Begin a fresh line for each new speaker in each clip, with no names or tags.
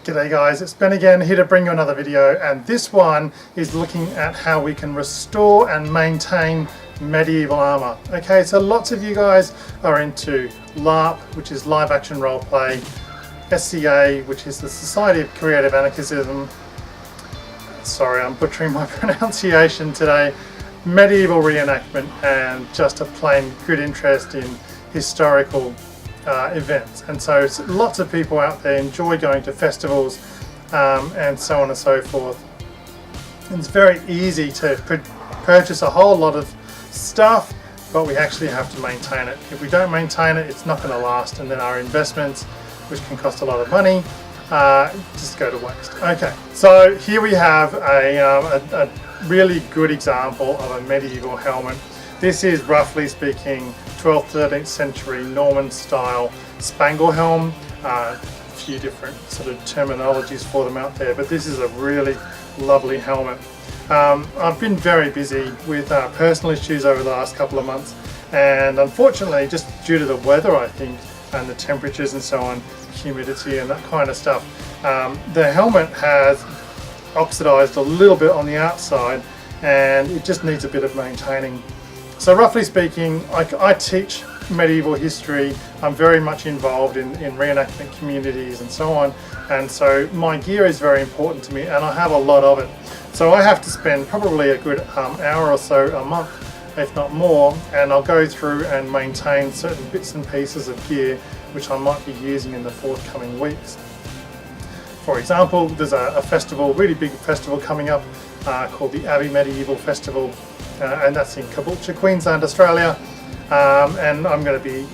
G'day guys, it's Ben again, here to bring you another video, and this one is looking at how we can restore and maintain medieval armour. Okay, so lots of you guys are into LARP, which is live action roleplay, SCA, which is the Society of Creative Anarchism, sorry I'm butchering my pronunciation today, medieval reenactment, and just a plain good interest in historical events. And so lots of people out there enjoy going to festivals and so on and so forth. And it's very easy to purchase a whole lot of stuff, but we actually have to maintain it. If we don't maintain it, it's not going to last, and then our investments, which can cost a lot of money, just go to waste. Okay, so here we have a really good example of a medieval helmet. This is, roughly speaking, 12th, 13th century Norman style spangle helm. A few different sort of terminologies for them out there, but this is a really lovely helmet. I've been very busy with personal issues over the last couple of months, and unfortunately, just due to the weather, I think, and the temperatures and so on, humidity and that kind of stuff, the helmet has oxidized a little bit on the outside, and it just needs a bit of maintaining. So roughly speaking, I teach medieval history. I'm very much involved in reenactment communities and so on, and so my gear is very important to me, and I have a lot of it. So I have to spend probably a good hour or so a month, if not more, and I'll go through and maintain certain bits and pieces of gear which I might be using in the forthcoming weeks. For example, there's a festival, really big festival coming up called the Abbey Medieval Festival, and that's in Caboolture, Queensland, Australia, and I'm going to be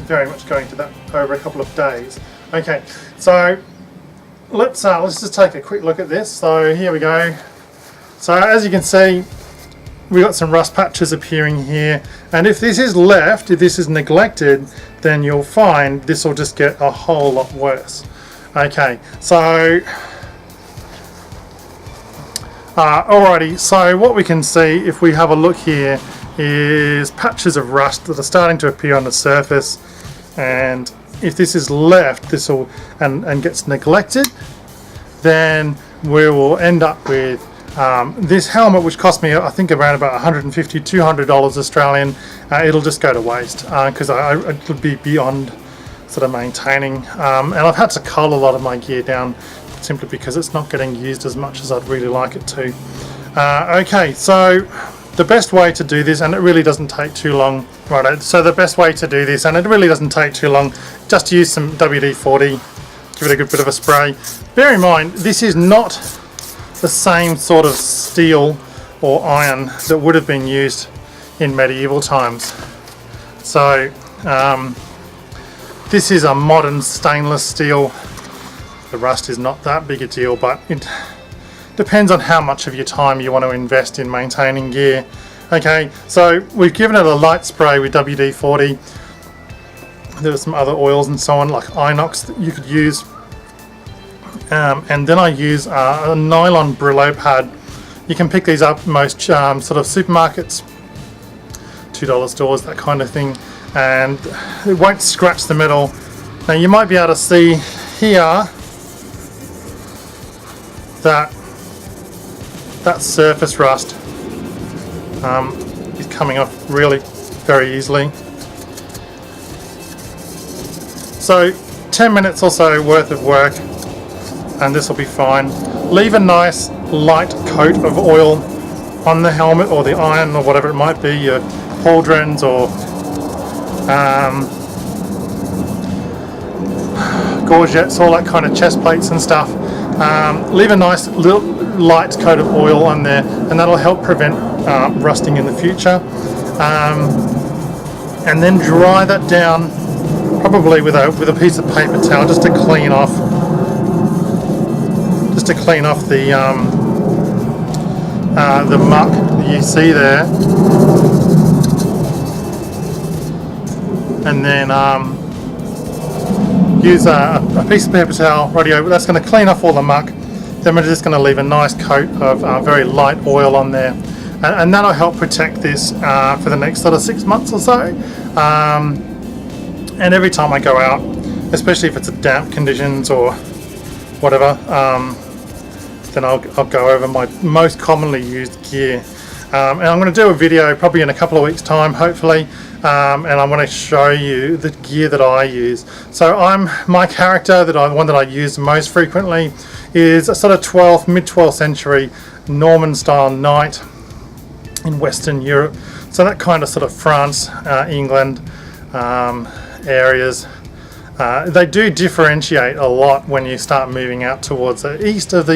very much going to that over a couple of days. Okay, so let's just take a quick look at this. So here we go. So as you can see, we got some rust patches appearing here, and if this is left, if this is neglected, then you'll find this will just get a whole lot worse. Okay, so alrighty, so what we can see if we have a look here is patches of rust that are starting to appear on the surface, and if this is left, this will and gets neglected, then we will end up with this helmet, which cost me I think around about $150–200 Australian. It'll just go to waste because it would be beyond sort of maintaining, and I've had to cull a lot of my gear down simply because it's not getting used as much as I'd really like it to. Okay, so the best way to do this, and it really doesn't take too long, right? So the best way to do this, and it really doesn't take too long, just use some WD-40, give it a good bit of a spray. Bear in mind, this is not the same sort of steel or iron that would have been used in medieval times. So this is a modern stainless steel. The rust is not that big a deal, but it depends on how much of your time you want to invest in maintaining gear. Okay, so we've given it a light spray with WD-40. There are some other oils and so on, like Inox, that you could use. And then I use a nylon Brillo pad. You can pick these up most sort of supermarkets, $2 stores, that kind of thing, and it won't scratch the metal. Now you might be able to see here that surface rust is coming off really very easily. So 10 minutes or so worth of work, and this will be fine. Leave a nice light coat of oil on the helmet or the iron or whatever it might be, your pauldrons or gorgets, all that kind of chest plates and stuff. Leave a nice little light coat of oil on there, and that'll help prevent rusting in the future. And then dry that down, probably with a piece of paper towel, just to clean off the muck that you see there, and then use a piece of paper towel right here. That's going to clean off all the muck. Then we're just going to leave a nice coat of very light oil on there, and that'll help protect this for the next sort of 6 months or so. And every time I go out, especially if it's damp conditions or whatever, then I'll go over my most commonly used gear. And I'm going to do a video probably in a couple of weeks time, hopefully, and I want to show you the gear that I use. So my character, one that I use most frequently, is a sort of mid 12th century Norman style knight in Western Europe. So that kind of sort of France, England areas. They do differentiate a lot when you start moving out towards the east of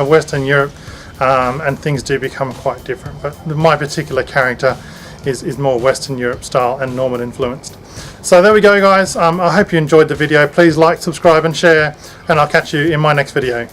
Western Europe, and things do become quite different. But my particular character is more Western Europe style and Norman influenced. So there we go, guys. I hope you enjoyed the video. Please like, subscribe and share, and I'll catch you in my next video.